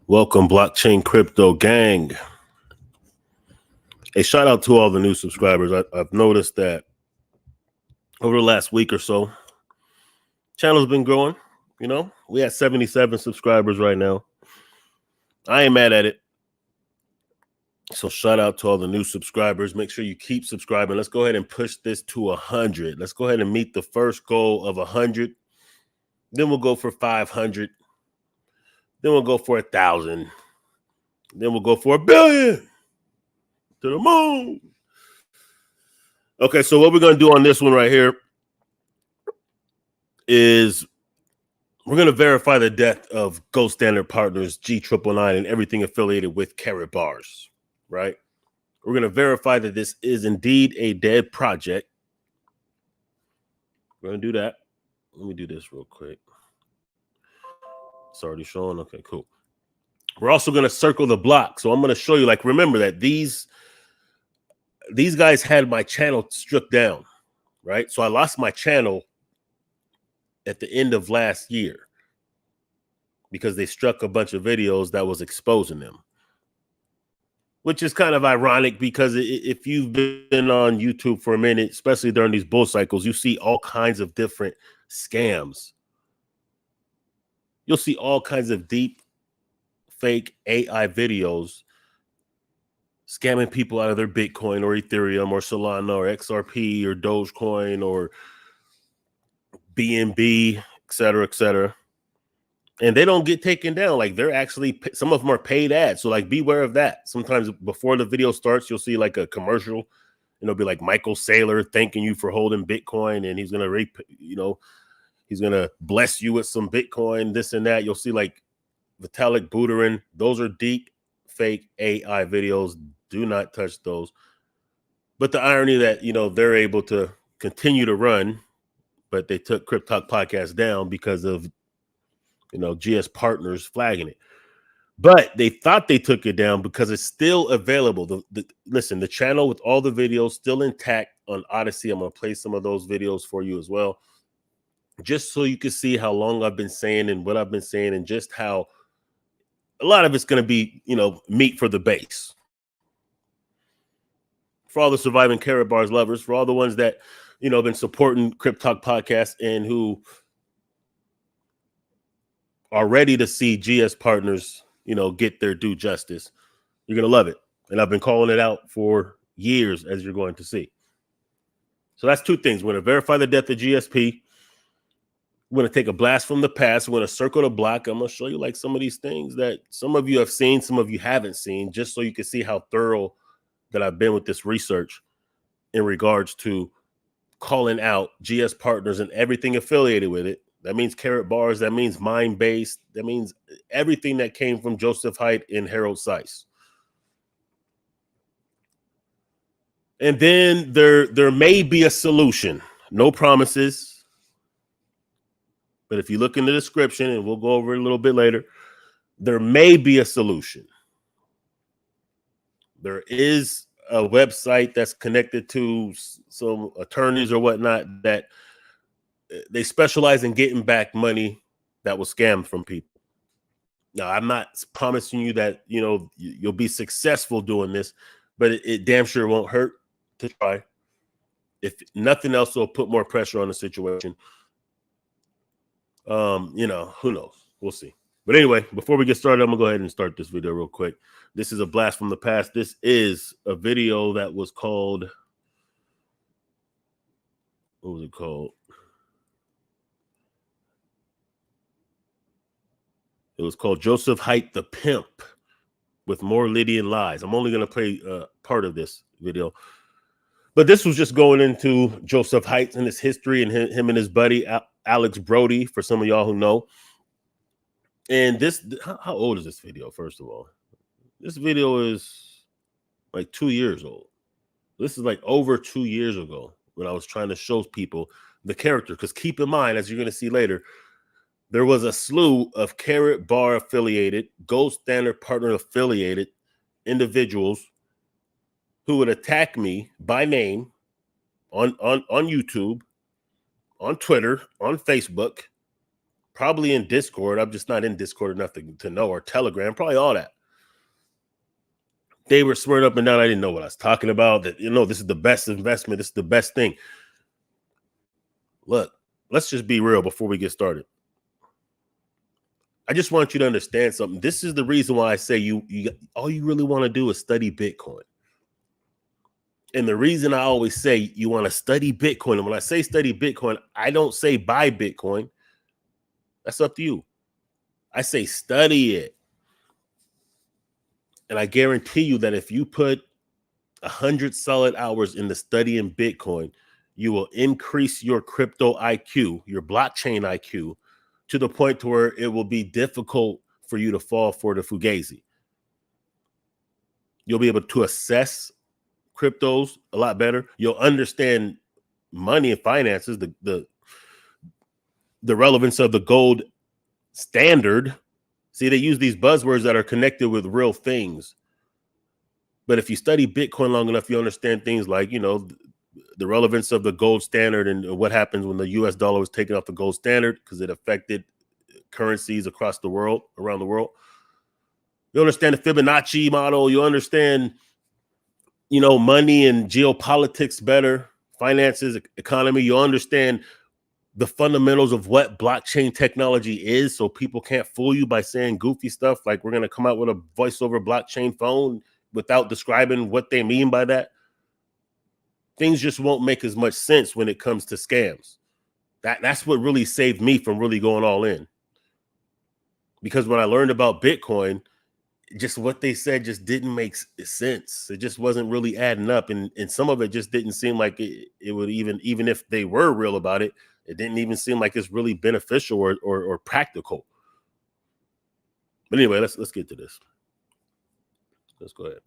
Welcome, blockchain crypto gang. A shout out to all the new subscribers. I've noticed that over the last week or so, channel's been growing. You know, we have 77 subscribers right now. I ain't mad at it. So shout out to all the new subscribers. Make sure you keep subscribing. Let's go ahead and push this to 100. Let's go ahead and meet the first goal of 100. Then we'll go for 500. Then we'll go for 1,000. Then we'll go for 1 billion. To the moon. Okay, so what we're going to do on this one right here is we're going to verify the death of Gold Standard Partners, G999, and everything affiliated with Karatbars, right? We're going to verify that this is indeed a dead project. We're going to do that. Let me do this real quick. It's already showing. Okay, cool. We're also going to circle the block. So I'm going to show you, like, remember that these guys had my channel struck down, right? So I lost my channel at the end of last year because they struck a bunch of videos that was exposing them, which is kind of ironic because if you've been on YouTube for a minute, especially during these bull cycles, you see all kinds of different scams. You'll see all kinds of deep fake AI videos scamming people out of their Bitcoin or Ethereum or Solana or XRP or Dogecoin or BNB, et cetera, and they don't get taken down. Like, they're actually, some of them are paid ads. So like, beware of that. Sometimes before the video starts, you'll see like a commercial, and it'll be like Michael Saylor thanking you for holding Bitcoin, and he's going to, he's going to bless you with some Bitcoin, this and that. You'll see like Vitalik Buterin. Those are deep fake AI videos. Do not touch those. But the irony that, they're able to continue to run, but they took CryptTalk podcast down because of, GSPartners flagging it. But they thought they took it down because it's still available. Listen, the channel with all the videos still intact on Odysee. I'm going to play some of those videos for you as well, just so you can see how long I've been saying and what I've been saying, and just how a lot of it's going to be, meat for the base. For all the surviving Karatbars lovers, for all the ones that, been supporting CryptTalk podcast and who are ready to see GSPartners, get their due justice, you're going to love it. And I've been calling it out for years, as you're going to see. So that's two things. We're going to verify the death of GSP. We're going to take a blast from the past. We're going to circle the block. I'm going to show you like some of these things that some of you have seen, some of you haven't seen, just so you can see how thorough that I've been with this research in regards to calling out GSPartners and everything affiliated with it. That means Karatbars. That means Mindbase. That means everything that came from Joseph Haidt and Harold Seiss. And then there may be a solution. No promises. But if you look in the description, and we'll go over it a little bit later, there may be a solution. There is a website that's connected to some attorneys or whatnot that they specialize in getting back money that was scammed from people. Now, I'm not promising you that, you'll be successful doing this, but it damn sure won't hurt to try. If nothing else, will put more pressure on the situation. Who knows? We'll see. But anyway, before we get started, I'm going to go ahead and start this video real quick. This is a blast from the past. This is a video that was called, what was it called? It was called Joseph Haidt the Pimp with More Lydian Lies. I'm only going to play part of this video. But this was just going into Joseph Haidt and his history, and him and his buddy, Alex Brody, for some of y'all who know. And this, how old is this video, first of all? This video is like 2 years old. This is like over 2 years ago when I was trying to show people the character. Because keep in mind, as you're going to see later, there was a slew of Karatbar affiliated, Gold Standard Partner affiliated individuals who would attack me by name on YouTube, on Twitter, on Facebook, Probably in Discord. I'm just not in Discord enough to know, or Telegram, probably all that. They were swearing up and down I didn't know what I was talking about, that, this is the best investment. This is the best thing. Look, let's just be real before we get started. I just want you to understand something. This is the reason why I say you all you really want to do is study Bitcoin. And the reason I always say you want to study Bitcoin, and when I say study Bitcoin, I don't say buy Bitcoin. That's up to you. I say study it. And I guarantee you that if you put 100 solid hours into studying Bitcoin, you will increase your crypto IQ, your blockchain IQ, to the point to where it will be difficult for you to fall for the fugazi. You'll be able to assess cryptos a lot better. You'll understand money and finances, the relevance of the gold standard. See, they use these buzzwords that are connected with real things. But if you study Bitcoin long enough, you understand things like, the relevance of the gold standard and what happens when the US dollar was taken off the gold standard, because it affected currencies across the world, around the world. You understand the Fibonacci model. You understand, money and geopolitics better, finances, economy. You understand the fundamentals of what blockchain technology is, so people can't fool you by saying goofy stuff like we're going to come out with a voice over blockchain phone without describing what they mean by that. Things just won't make as much sense when it comes to scams. That's what really saved me from really going all in. Because when I learned about Bitcoin, just what they said just didn't make sense. It just wasn't really adding up. And some of it just didn't seem like it would even if they were real about it, it didn't even seem like it's really beneficial or practical. But anyway, let's get to this. Let's go ahead.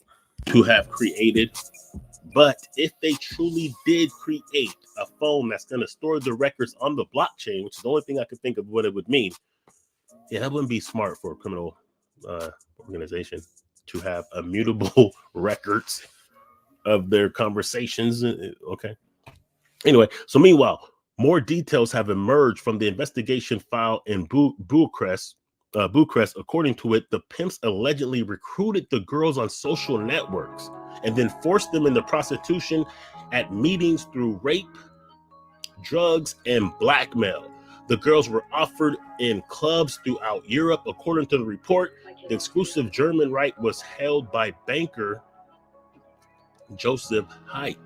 To have created, but if they truly did create a phone that's going to store the records on the blockchain, which is the only thing I could think of what it would mean, yeah, that wouldn't be smart for a criminal organization to have immutable records of their conversations. Okay. Anyway, so meanwhile, more details have emerged from the investigation file in Bucharest. According to it, the pimps allegedly recruited the girls on social networks and then forced them into prostitution at meetings through rape, drugs, and blackmail. The girls were offered in clubs throughout Europe. According to the report, the exclusive German right was held by banker Joseph Haidt.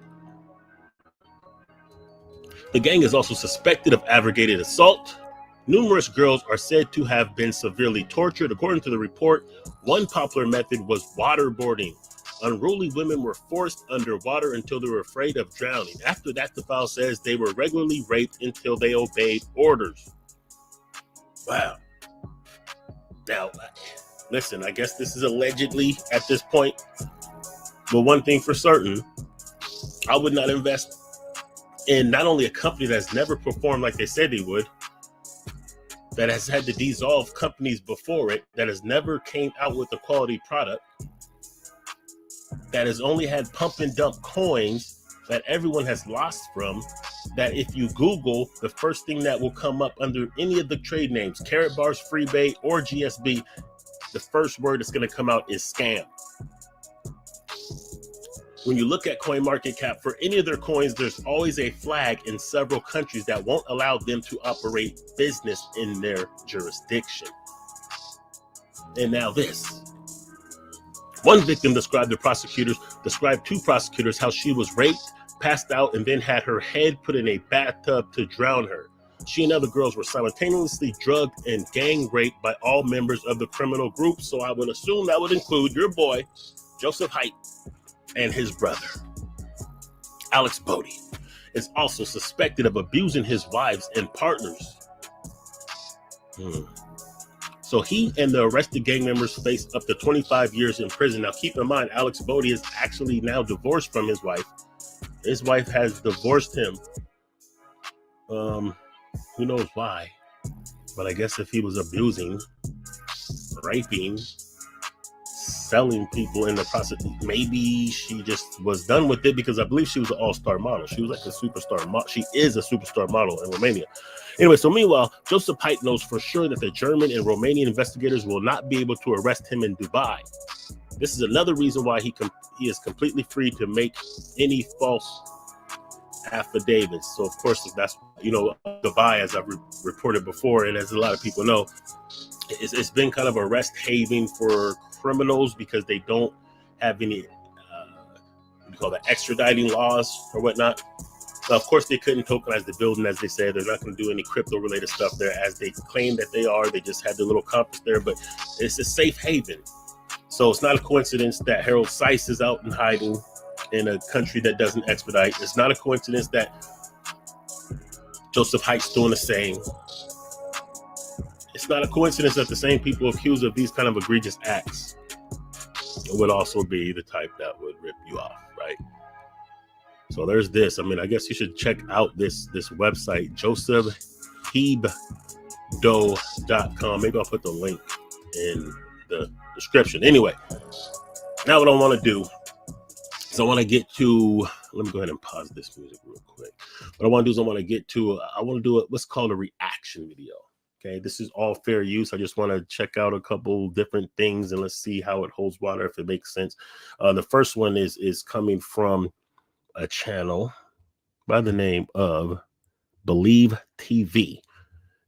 The gang is also suspected of aggravated assault. Numerous girls are said to have been severely tortured. According to the report, one popular method was waterboarding. Unruly women were forced underwater until they were afraid of drowning. After that, the file says they were regularly raped until they obeyed orders. Wow. Now, listen, I guess this is allegedly at this point. But one thing for certain, I would not invest in not only a company that's never performed like they said they would, that has had to dissolve companies before it, that has never came out with a quality product, that has only had pump and dump coins that everyone has lost from, that if you Google, the first thing that will come up under any of the trade names, Carrot Bars, Freebay, or GSB, the first word that's going to come out is scam. When you look at CoinMarketCap, for any of their coins, there's always a flag in several countries that won't allow them to operate business in their jurisdiction. And now this. One victim described two prosecutors how she was raped, passed out, and then had her head put in a bathtub to drown her. She and other girls were simultaneously drugged and gang raped by all members of the criminal group. So I would assume that would include your boy, Joseph Haidt, and his brother, Alex Bodie, is also suspected of abusing his wives and partners. So he and the arrested gang members face up to 25 years in prison. Now, keep in mind, Alex Bodie is actually now divorced from his wife. His wife has divorced him. Who knows why? But I guess if he was abusing, raping, selling people in the process, maybe she just was done with it, because I believe she was an all-star model. She was like a superstar model. She is a superstar model in Romania. Anyway, so meanwhile, Joseph Haidt knows for sure that the German and Romanian investigators will not be able to arrest him in Dubai. This is another reason why he is completely free to make any false affidavits. So of course, that's, you know, Dubai, as I've reported before, and as a lot of people know, it's been kind of a rest haven for criminals because they don't have any what do you call that, extraditing laws or whatnot. Of course, they couldn't tokenize the building, as they said. They're not going to do any crypto-related stuff there, as they claim that they are. They just had the little conference there, but it's a safe haven. So it's not a coincidence that Harold Seiss is out in hiding in a country that doesn't expedite. It's not a coincidence that Joseph Haidt's doing the same. It's not a coincidence that the same people accused of these kind of egregious acts would also be the type that would rip you off, right? So there's this. I mean, I guess you should check out this website, josephhebdo.com. Maybe I'll put the link in the description. Anyway, now what I want to do is I want to get to, let me go ahead and pause this music real quick. What I want to do is I want to do what's called a reaction video. Okay, this is all fair use. I just want to check out a couple different things and let's see how it holds water, if it makes sense. The first one is coming from a channel by the name of Believe TV.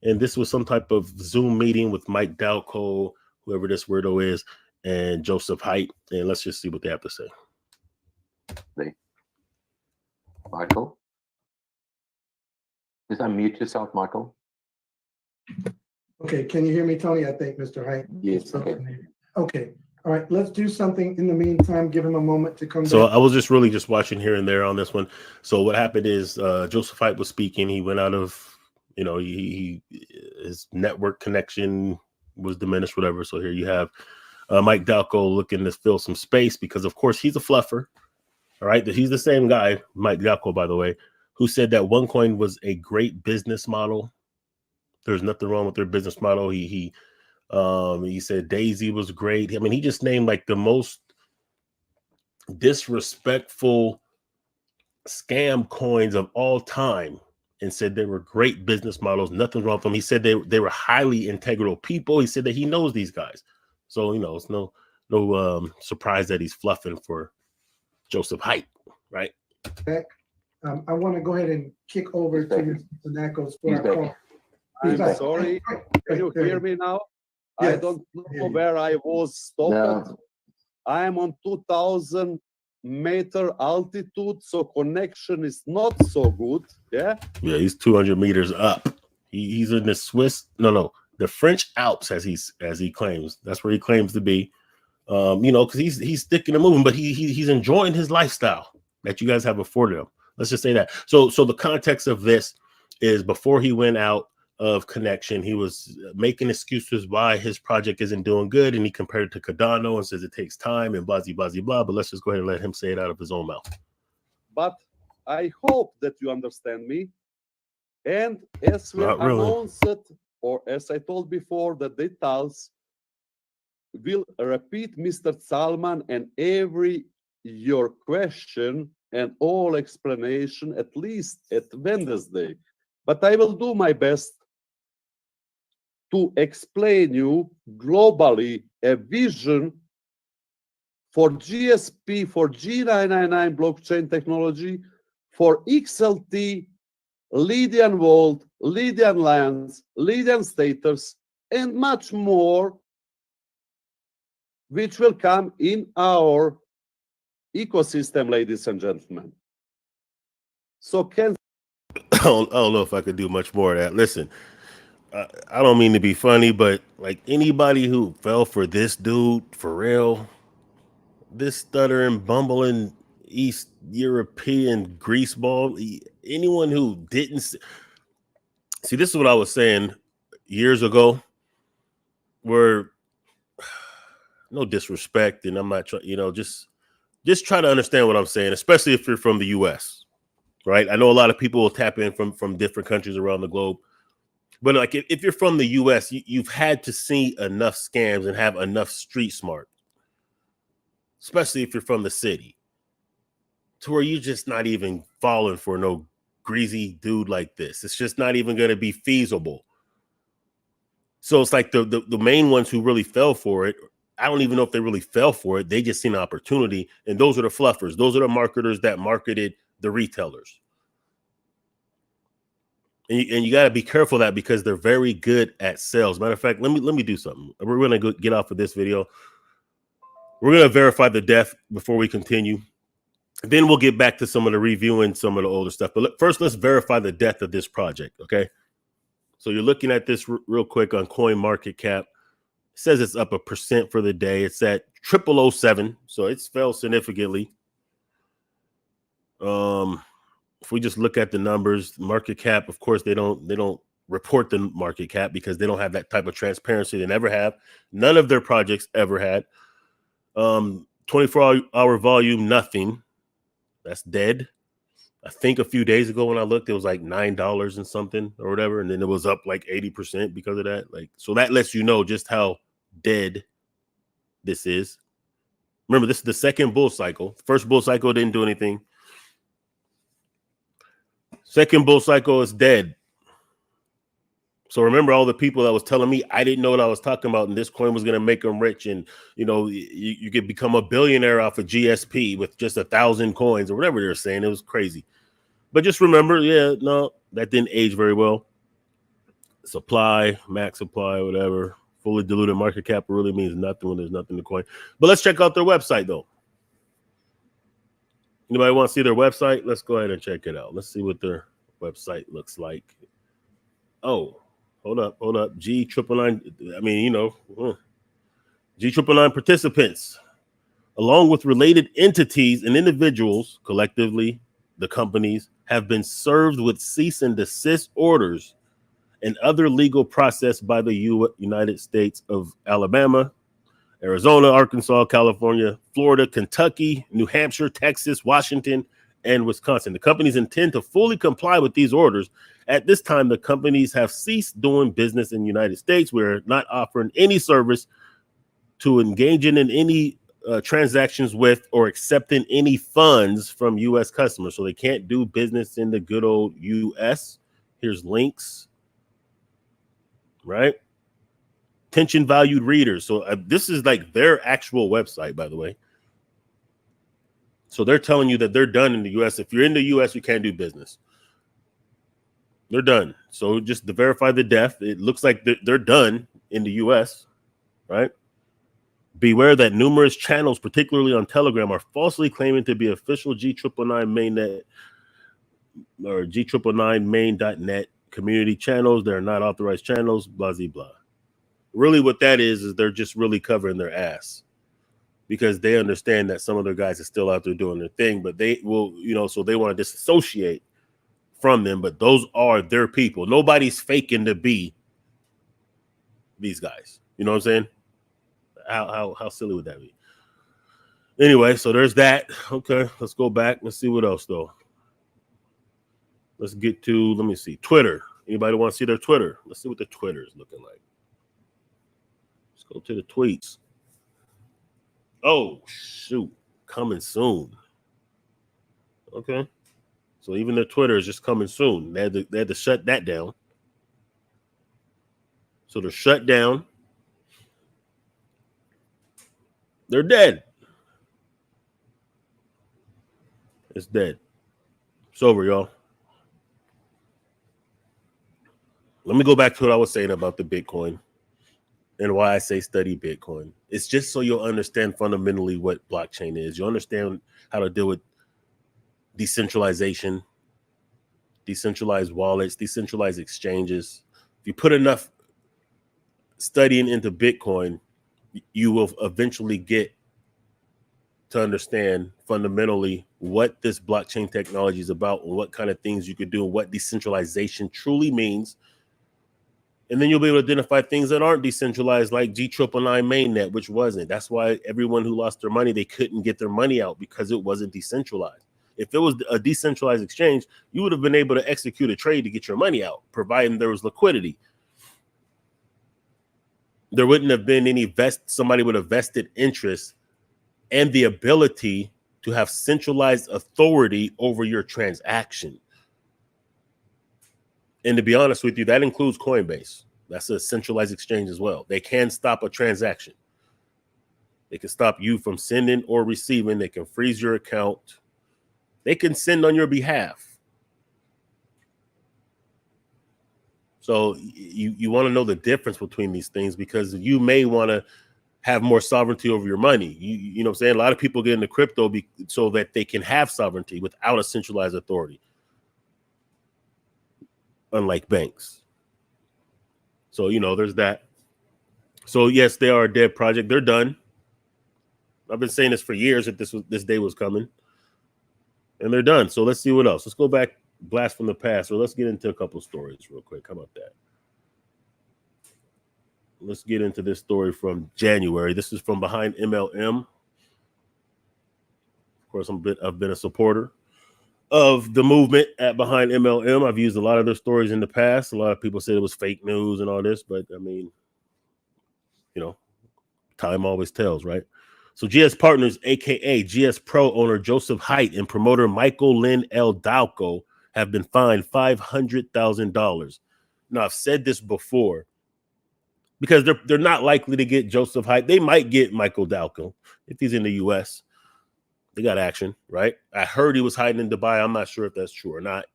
And this was some type of Zoom meeting with Mike Dalco, whoever this weirdo is, and Joseph Haidt. And let's just see what they have to say. Michael? Just unmute yourself, Michael. Okay, can you hear me, Tony? I think, Mr. Haidt. Yes. Okay. All right, let's do something in the meantime. Give him a moment to come So back. I was just really just watching here and there on this one. So what happened is Joseph Haidt was speaking. He went out of, you know, his network connection was diminished, whatever. So here you have Mike Dalco looking to fill some space because, of course, he's a fluffer. All right. He's the same guy, Mike Dalco, by the way, who said that OneCoin was a great business model. There's nothing wrong with their business model. He said Daisy was great. I mean, he just named like the most disrespectful scam coins of all time and said they were great business models. Nothing wrong with them. He said they were highly integral people. He said that he knows these guys. So, you know, it's no surprise that he's fluffing for Joseph Haidt, right? Back. I want to go ahead and kick over to Mr. Nacos for our call. I'm sorry. Can you hear me now? Yes. I don't know where I was stopped. No. I am on 2,000-meter altitude, so connection is not so good. Yeah. Yeah, he's 200 meters up. He's in the the French Alps, as he claims. That's where he claims to be. You know, because he's sticking and moving, but he's enjoying his lifestyle that you guys have afforded him. Let's just say that. So the context of this is before he went out of connection, he was making excuses why his project isn't doing good, and he compared it to Cardano and says it takes time and blah blah blah. But let's just go ahead and let him say it out of his own mouth. But I hope that you understand me. And as we announced, or as I told before, the details will repeat Mr. Salman and every your question and all explanation at least at Wednesday. But I will do my best to explain you globally a vision for GSP, for G999 blockchain technology, for XLT, Lydian Vault, Lydian Lands, Lydian Status, and much more, which will come in our ecosystem, ladies and gentlemen. So can I don't know if I could do much more of that. Listen, I don't mean to be funny, but like anybody who fell for this dude, for real, this stuttering, bumbling East European greaseball, anyone who didn't see, this is what I was saying years ago, where no disrespect, and I'm not trying, you know, just try to understand what I'm saying, especially if you're from the US, right? I know a lot of people will tap in from different countries around the globe. But like if you're from the US, you've had to see enough scams and have enough street smart, especially if you're from the city, to where you're just not even falling for no greasy dude like this. It's just not even going to be feasible. So it's like the main ones who really fell for it, I don't even know if they really fell for it. They just seen an opportunity. And those are the fluffers. Those are the marketers that marketed the retailers. And you got to be careful of that because they're very good at sales. Matter of fact, let me do something. We're going to get off of this video. We're going to verify the death before we continue. Then we'll get back to some of the reviewing some of the older stuff. But first, let's verify the death of this project, okay? So you're looking at this real quick on CoinMarketCap. It says it's up 1% for the day. It's at 0007, so it's fell significantly. If we just look at the numbers, market cap, of course, they don't report the market cap because they don't have that type of transparency. They never have. None of their projects ever had. 24-hour volume, nothing. That's dead. I think a few days ago when I looked, it was like $9 and something or whatever, and then it was up like 80% because of that. Like, so that lets you know just how dead this is. Remember, this is the second bull cycle. First bull cycle didn't do anything. Second bull cycle is dead. So remember all the people that was telling me I didn't know what I was talking about, and this coin was going to make them rich, and you know you could become a billionaire off of GSP with just 1,000 coins or whatever they're saying. It was crazy. But just remember, yeah, no, that didn't age very well. Supply, max supply, whatever. Fully diluted market cap really means nothing when there's nothing to coin. But let's check out their website though. Anybody want to see their website? Let's go ahead and check it out. Let's see what their website looks like. Oh, hold up. G999. I mean, you know, G999 participants, along with related entities and individuals, collectively, the companies, have been served with cease and desist orders and other legal process by the United States of Alabama, Arizona, Arkansas, California, Florida, Kentucky, New Hampshire, Texas, Washington, and Wisconsin. The companies intend to fully comply with these orders. At this time, the companies have ceased doing business in the United States. We're not offering any service to engaging in any transactions with or accepting any funds from U.S. customers. So they can't do business in the good old U.S. Here's links, right? Attention valued readers. So this is like their actual website, by the way. So they're telling you that they're done in the U.S. If you're in the U.S., you can't do business. They're done. So just to verify the death, it looks like they're done in the U.S., right? Beware that numerous channels, particularly on Telegram, are falsely claiming to be official G999 mainnet or G999 main.net community channels. They're not authorized channels, blah, blah, blah. Really what that is they're just really covering their ass because they understand that some of their guys are still out there doing their thing, but they will, you know, so they want to disassociate from them, but those are their people. Nobody's faking to be these guys. You know what I'm saying? How silly would that be? Anyway, so there's that. Okay, let's go back. Let's see what else though. Let's get to, let me see, Twitter. Anybody want to see their Twitter? Let's see what the Twitter is looking like. Let's go to the tweets. Oh, shoot. Coming soon. Okay. So even their Twitter is just coming soon. They had to shut that down. So they're shut down. They're dead. It's dead. It's over, y'all. Let me go back to what I was saying about the Bitcoin and why I say study Bitcoin. It's just so you'll understand fundamentally what blockchain is. You understand how to deal with decentralization, decentralized wallets, decentralized exchanges. If you put enough studying into Bitcoin, you will eventually get to understand fundamentally what this blockchain technology is about and what kind of things you could do and what decentralization truly means. And then you'll be able to identify things that aren't decentralized, like G999 mainnet, which wasn't. That's why everyone who lost their money, they couldn't get their money out because it wasn't decentralized. If it was a decentralized exchange, you would have been able to execute a trade to get your money out, providing there was liquidity. There wouldn't have been any somebody with a vested interest and the ability to have centralized authority over your transaction. And to be honest with you, that includes Coinbase. That's a centralized exchange as well. They can stop a transaction. They can stop you from sending or receiving. They can freeze your account. They can send on your behalf. So you want to know the difference between these things, because you may want to have more sovereignty over your money. You know what I'm saying? A lot of people get into crypto so that they can have sovereignty without a centralized authority, unlike banks. So, there's that. So, yes, they are a dead project. They're done. I've been saying this for years that this day was coming. And they're done. So let's see what else. Let's go back, blast from the past, or let's get into a couple stories real quick. How about that? Let's get into this story from January. This is from behind MLM. Of course, I've been a supporter of the movement at behind MLM. I've used a lot of their stories in the past. A lot of people said it was fake news and all this, but I mean, time always tells, right? So GSPartners, aka GS Pro owner Joseph Haidt and promoter Michael Lynn L. Dalco have been fined $500,000. Now, I've said this before, because they're not likely to get Joseph Haidt. They might get Michael Dalco if he's in the U.S. They got action, right? I heard he was hiding in Dubai. I'm not sure if that's true or not,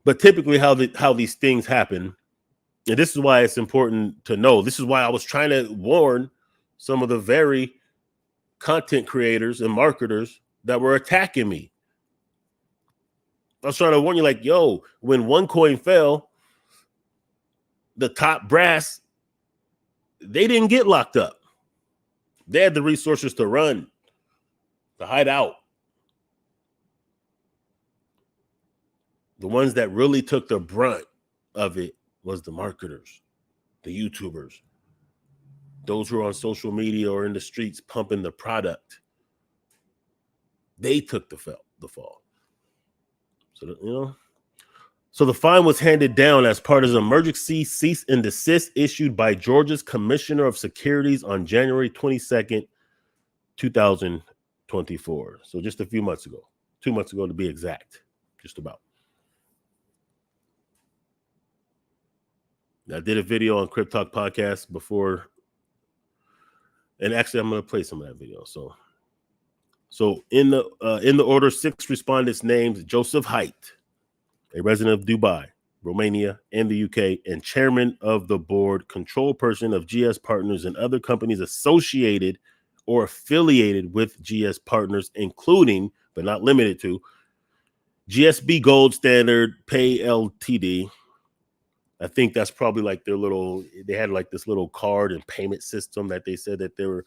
but typically how these things happen, and this is why it's important to know. This is why I was trying to warn some of the very content creators and marketers that were attacking me. I was trying to warn you, like, yo, when OneCoin fell, the top brass, they didn't get locked up. They had the resources to run, to hide out. The ones that really took the brunt of it was the marketers, the YouTubers, those who are on social media or in the streets pumping the product. They took the fall. So, So the fine was handed down as part of an emergency cease and desist issued by Georgia's Commissioner of Securities on January 22nd, 2024. So just a few months ago, 2 months ago to be exact, just about. I did a video on CryptTalk podcast before, and actually I'm going to play some of that video. So in the order, 6 respondents named Joseph Haidt, a resident of Dubai, Romania, and the UK, and chairman of the board, control person of GSPartners and other companies associated or affiliated with GSPartners, including, but not limited to, GSB Gold Standard, Pay Ltd. I think that's probably like they had like this little card and payment system that they said that they were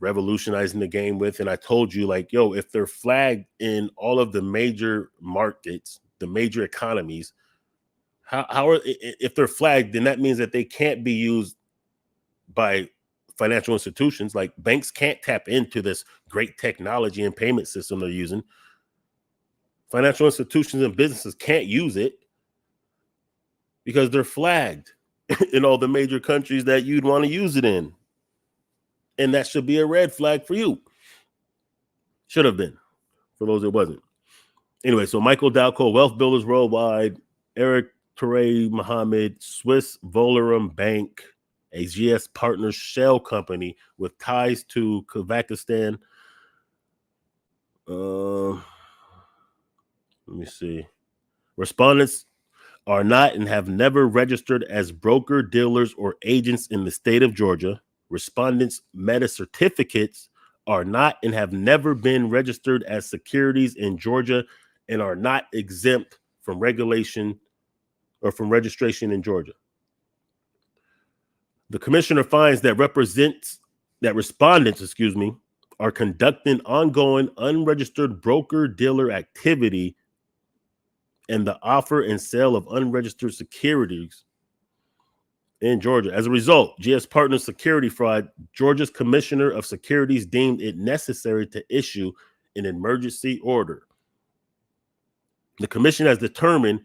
revolutionizing the game with. And I told you, like, yo, if they're flagged in all of the major markets, the major economies, if they're flagged, then that means that they can't be used by financial institutions. Like, banks can't tap into this great technology and payment system they're using. Financial institutions and businesses can't use it because they're flagged in all the major countries that you'd want to use it in. And that should be a red flag for you. Should have been, for those it wasn't. Anyway, so Michael Dalco, Wealth Builders Worldwide, Eric Touray Mohammed, Swiss Volarum Bank, a GSPartners shell company with ties to Kazakhstan. Let me see. Respondents are not and have never registered as broker, dealers, or agents in the state of Georgia. Respondents' meta certificates are not and have never been registered as securities in Georgia and are not exempt from regulation or from registration in Georgia. The commissioner finds that respondents, are conducting ongoing unregistered broker dealer activity and the offer and sale of unregistered securities in Georgia. As a result, GSPartners security fraud, Georgia's Commissioner of Securities deemed it necessary to issue an emergency order. The commission has determined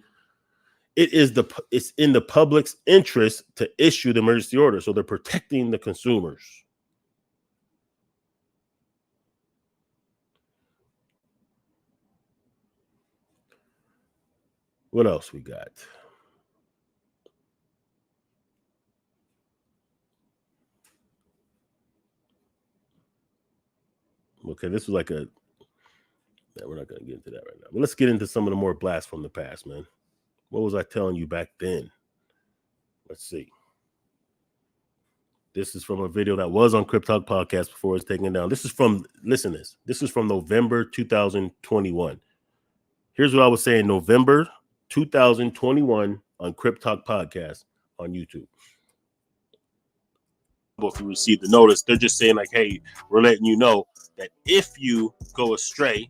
it's in the public's interest to issue the emergency order. So they're protecting the consumers. What else we got? Okay, this was like a. We're not going to get into that right now. But let's get into some of the more blasts from the past, man. What was I telling you back then? Let's see. This is from a video that was on CryptTalk podcast before it's taken down. This is from, listen to this. This is from November 2021. Here's what I was saying, November 2021 on CryptTalk podcast on YouTube. If you receive the notice, they're just saying like, hey, we're letting you know that if you go astray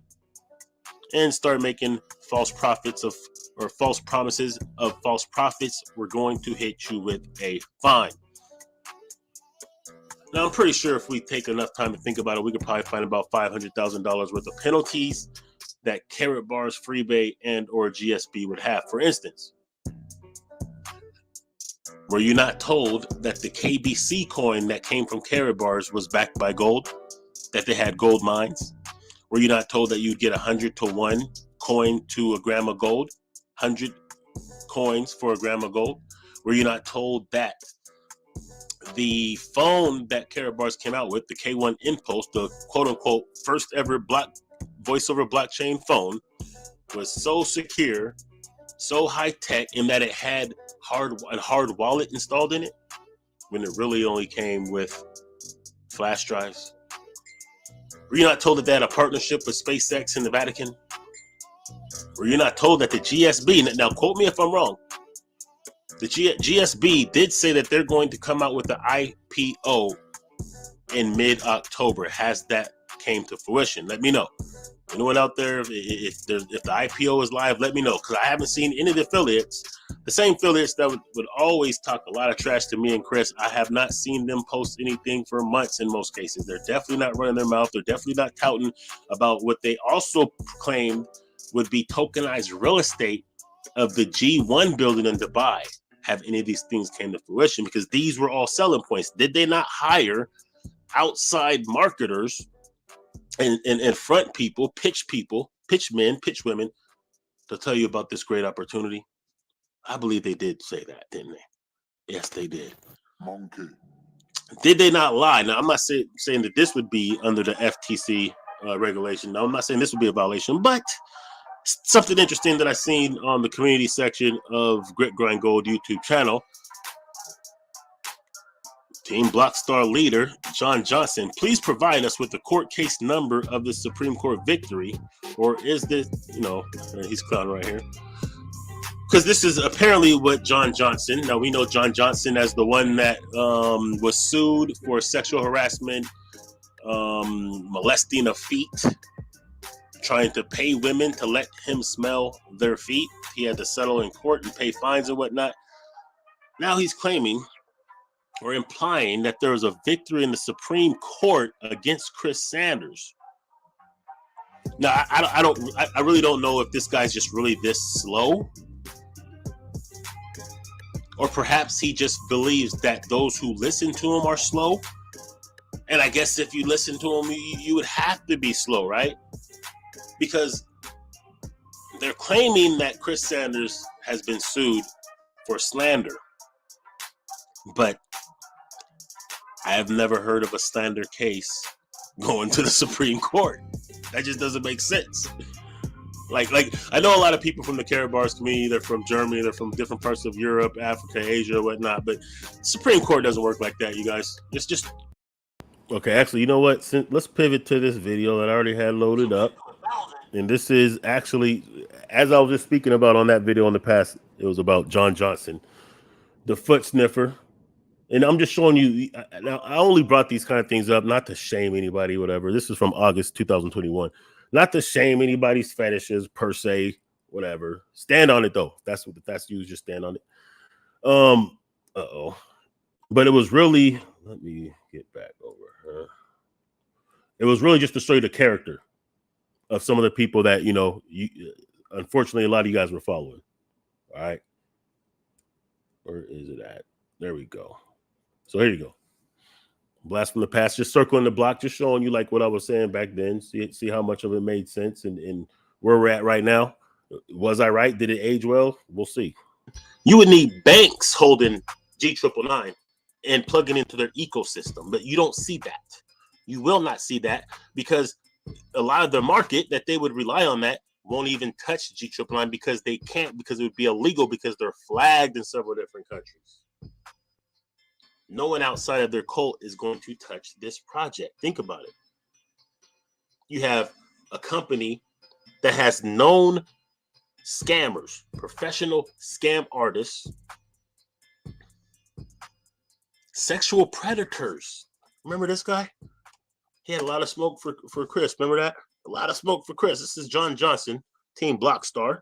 and start making false profits of or false promises of false profits, we're going to hit you with a fine. Now, I'm pretty sure if we take enough time to think about it, we could probably find about $500,000 worth of penalties that Karatbars, Freebay, and or GSP would have. For instance, were you not told that the KBC coin that came from Karatbars was backed by gold, that they had gold mines? Were you not told that you'd get 100 to 1 coin to a gram of gold, 100 coins for a gram of gold? Were you not told that the phone that Karatbars came out with, the K1 Impost, the quote-unquote first ever voice over blockchain phone, was so secure, so high-tech, in that it had a hard wallet installed in it, when it really only came with flash drives? Were you not told that they had a partnership with SpaceX and the Vatican? Were you not told that the GSB, now quote me if I'm wrong, the GSB did say that they're going to come out with the IPO in mid-October? Has that came to fruition? Let me know. Anyone out there, if the IPO is live, let me know, because I haven't seen any of the affiliates, the same affiliates that would always talk a lot of trash to me and Chris. I have not seen them post anything for months in most cases. They're definitely not running their mouth. They're definitely not touting about what they also claimed would be tokenized real estate of the G1 building in Dubai. Have any of these things came to fruition? Because these were all selling points. Did they not hire outside marketers and front people, pitch men, pitch women to tell you about this great opportunity? I believe they did say that, didn't they? Yes, they did. Monkey. Did they not lie? Now, I'm not saying that this would be under the FTC regulation. No, I'm not saying this would be a violation, but something interesting that I seen on the community section of Grit Grind Gold YouTube channel. Team Blockstar leader John Johnson, please provide us with the court case number of the Supreme Court victory. Or is this, he's clowning right here. Because this is apparently what John Johnson, now we know John Johnson as the one that was sued for sexual harassment, molesting of feet, trying to pay women to let him smell their feet. He had to settle in court and pay fines and whatnot. Now he's claiming or implying that there was a victory in the Supreme Court against Chris Sanders. Now, I really don't know if this guy's just really this slow, or perhaps he just believes that those who listen to him are slow. And I guess if you listen to him, you would have to be slow, right? Because they're claiming that Chris Sanders has been sued for slander. But I have never heard of a slander case going to the Supreme Court. That just doesn't make sense. Like I know a lot of people from the Karatbars community. They're from Germany. They're from different parts of Europe, Africa, Asia, whatnot. But Supreme Court doesn't work like that, you guys. It's just okay. Actually, you know what? Let's pivot to this video that I already had loaded up. And this is actually, as I was just speaking about on that video in the past, it was about John Johnson, the foot sniffer. And I'm just showing you, now I only brought these kind of things up, not to shame anybody, whatever. This is from August 2021. Not to shame anybody's fetishes per se, whatever. Stand on it though. That's you, just stand on it. But it was really, let me get back over. It was really just to show you the character of some of the people that, unfortunately, a lot of you guys were following. All right. Where is it at? There we go. So here you go. Blast from the past, just circling the block, just showing you like what I was saying back then. See how much of it made sense and where we're at right now. Was I right? Did it age well? We'll see. You would need banks holding G999 and plugging into their ecosystem, but you don't see that. You will not see that because a lot of the market that they would rely on that won't even touch G999 because they can't, because it would be illegal because they're flagged in several different countries. No one outside of their cult is going to touch this project. Think about it. You have a company that has known scammers, professional scam artists, sexual predators. Remember this guy? He had a lot of smoke for Chris. Remember that? A lot of smoke for Chris. This is John Johnson, Team Blockstar.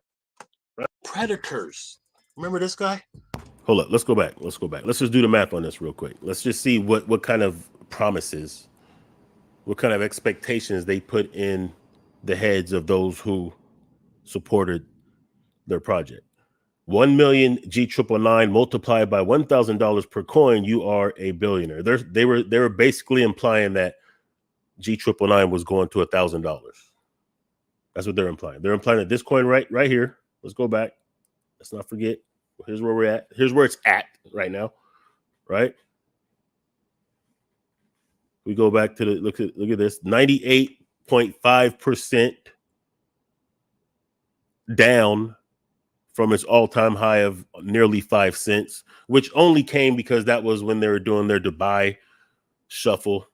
Right? Predators. Remember this guy? Hold up. Let's go back. Let's go back. Let's just do the math on this real quick. Let's just see what kind of promises, what kind of expectations they put in the heads of those who supported their project. 1 million G999 multiplied by $1,000 per coin, you are a billionaire. They were basically implying that G999 was going to $1,000. That's what they're implying. They're implying that this coin right here. Let's go back. Let's not forget. Here's where we're at. Here's where it's at right now. Right? We go back to the look at this. 98.5% down from its all-time high of nearly 5 cents, which only came because that was when they were doing their Dubai shuffle,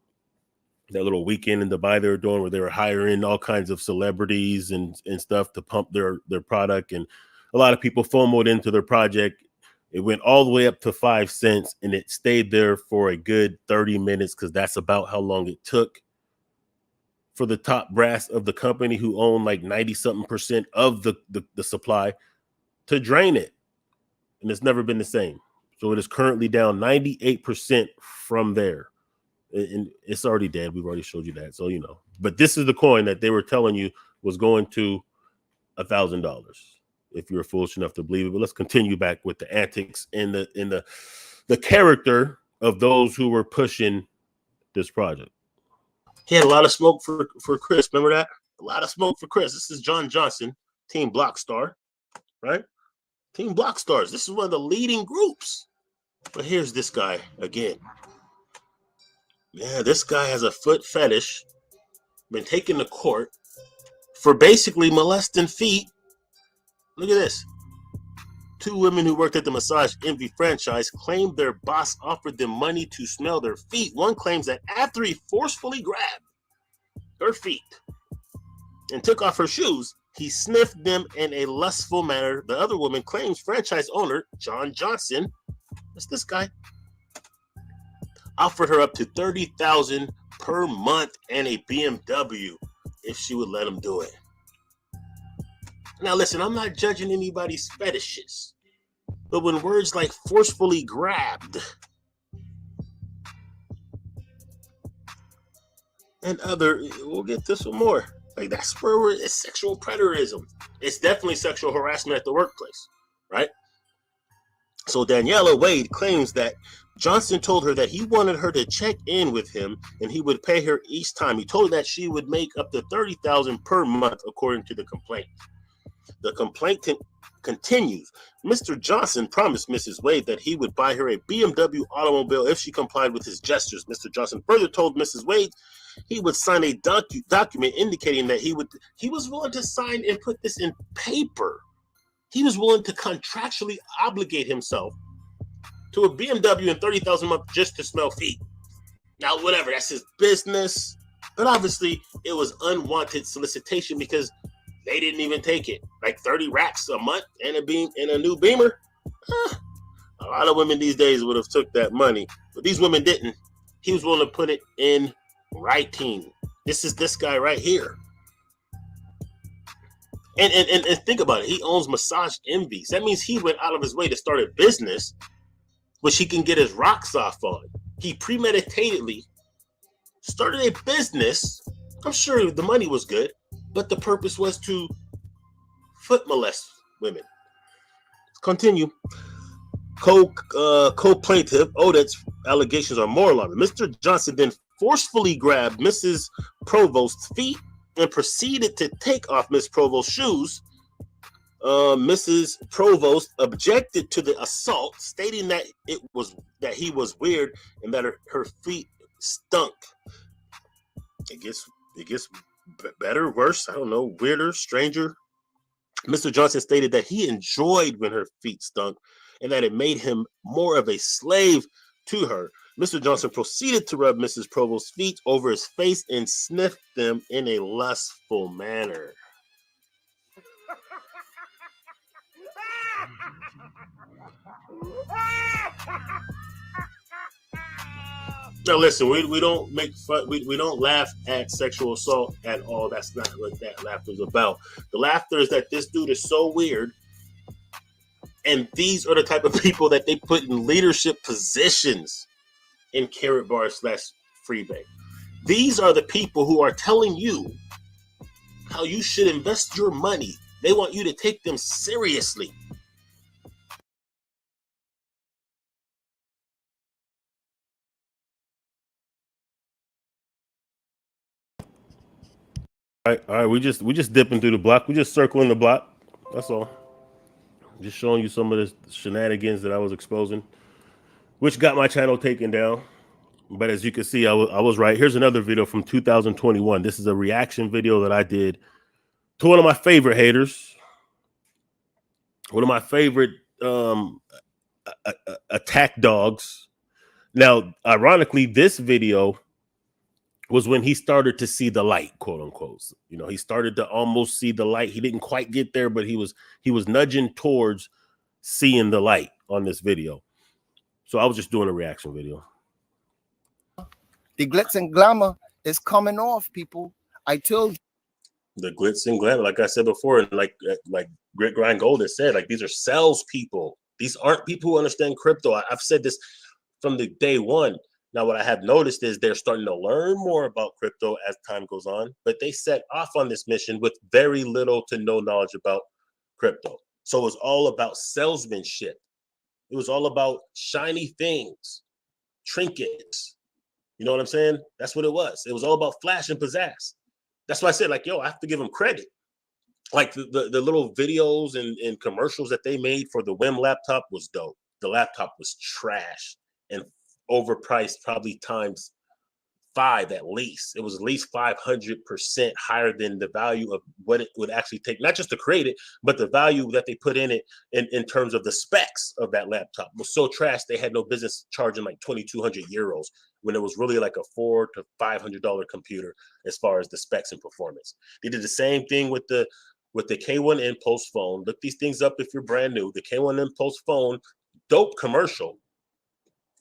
that little weekend in Dubai they were doing where they were hiring all kinds of celebrities and stuff to pump their product. And a lot of people FOMO'd into their project. It went all the way up to 5 cents and it stayed there for a good 30 minutes because that's about how long it took for the top brass of the company, who own like 90-something% of the supply, to drain it. And it's never been the same. So it is currently down 98% from there. And it's already dead. We've already showed you that. So, you know, but this is the coin that they were telling you was going to $1,000 if you're foolish enough to believe it. But let's continue back with the antics and the character of those who were pushing this project. He had a lot of smoke for Chris. Remember that? A lot of smoke for Chris. This is John Johnson, Team Blockstar, right? Team Blockstars. This is one of the leading groups. But here's this guy again. Yeah, this guy has a foot fetish. Been taken to court for basically molesting feet. Look at this. 2 women who worked at the Massage Envy franchise claimed their boss offered them money to smell their feet. One claims that after he forcefully grabbed her feet and took off her shoes, he sniffed them in a lustful manner. The other woman claims franchise owner John Johnson, that's this guy, offered her up to $30,000 per month and a BMW if she would let him do it. Now listen, I'm not judging anybody's fetishes, but when words like forcefully grabbed and other, we'll get this one more. Like that's where it's sexual predatorship. It's definitely sexual harassment at the workplace, right? So Daniela Wade claims that Johnson told her that he wanted her to check in with him and he would pay her each time. He told her that she would make up to $30,000 per month, according to the complaint. The complaint continues. Mr. Johnson promised Mrs. Wade that he would buy her a BMW automobile if she complied with his gestures. Mr. Johnson further told Mrs. Wade he would sign a document indicating that he was willing to sign and put this in paper. He was willing to contractually obligate himself to a BMW and $30,000 a month just to smell feet. Now, whatever, that's his business. But obviously, it was unwanted solicitation because they didn't even take it. Like 30 racks a month and a new Beamer. A lot of women these days would have took that money, but these women didn't. He was willing to put it in writing. This is this guy right here. And think about it. He owns Massage Envies. That means he went out of his way to start a business which he can get his rocks off on. He premeditatedly started a business. I'm sure the money was good, but the purpose was to foot molest women. Let's continue. Co-plaintiff Odette's allegations are more alarming. Mr. Johnson then forcefully grabbed Mrs. Provost's feet and proceeded to take off Miss Provost's shoes Mrs. Provost objected to the assault, stating that he was weird and that her feet stunk. It gets better, worse. I don't know, weirder, stranger. Mr. Johnson stated that he enjoyed when her feet stunk and that it made him more of a slave to her. Mr. Johnson proceeded to rub Mrs. Provost's feet over his face and sniffed them in a lustful manner. Now listen, we don't make fun, we don't laugh at sexual assault at all. That's not what that laughter is about. The laughter is that this dude is so weird, and these are the type of people that they put in leadership positions in Carrot Bar / Freebay. These are the people who are telling you how you should invest your money. They want you to take them seriously. All right. We just dipping through the block. We just circling the block. That's all. Just showing you some of the shenanigans that I was exposing, which got my channel taken down. But as you can see, I was right. Here's another video from 2021. This is a reaction video that I did to one of my favorite haters, one of my favorite attack dogs. Now, ironically, this video was when he started to see the light, quote unquote. You know, he started to almost see the light. He didn't quite get there, but he was nudging towards seeing the light on this video. So I was just doing a reaction video. The glitz and glamour is coming off, people. I told you. The glitz and glamour, like I said before, and like Grit Grind Gold has said, like these are salespeople. These aren't people who understand crypto. I've said this from the day one. Now, what I have noticed is they're starting to learn more about crypto as time goes on, but they set off on this mission with very little to no knowledge about crypto. So it was all about salesmanship. It was all about shiny things, trinkets. You know what I'm saying? That's what it was. It was all about flash and pizzazz. That's why I said, like, yo, I have to give them credit. Like the little videos and commercials that they made for the Whim laptop was dope. The laptop was trash and overpriced, probably times 5 at least. It was at least 500% higher than the value of what it would actually take, not just to create it, but the value that they put in it in terms of the specs of that laptop was so trash they had no business charging like 2,200 euros when it was really like a $400 to $500 computer as far as the specs and performance. They did the same thing with the K1 Impulse phone. Look these things up if you're brand new. The K1 Impulse phone, dope commercial.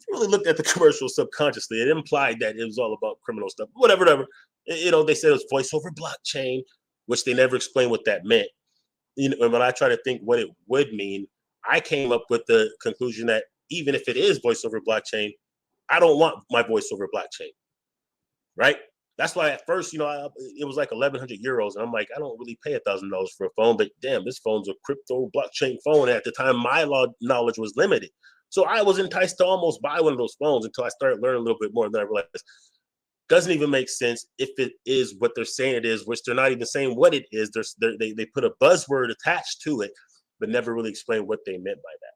Really looked at the commercial subconsciously. It implied that it was all about criminal stuff. Whatever. You know, they said it was voice over blockchain, which they never explained what that meant. You know, and when I try to think what it would mean, I came up with the conclusion that even if it is voice over blockchain, I don't want my voice over blockchain. Right? That's why at first, you know, it was like 1,100 euros. And I'm like, I don't really pay $1,000 for a phone, but damn, this phone's a crypto blockchain phone. And at the time, my knowledge was limited. So I was enticed to almost buy one of those phones until I started learning a little bit more. And then I realized it doesn't even make sense if it is what they're saying it is, which they're not even saying what it is. They put a buzzword attached to it, but never really explained what they meant by that.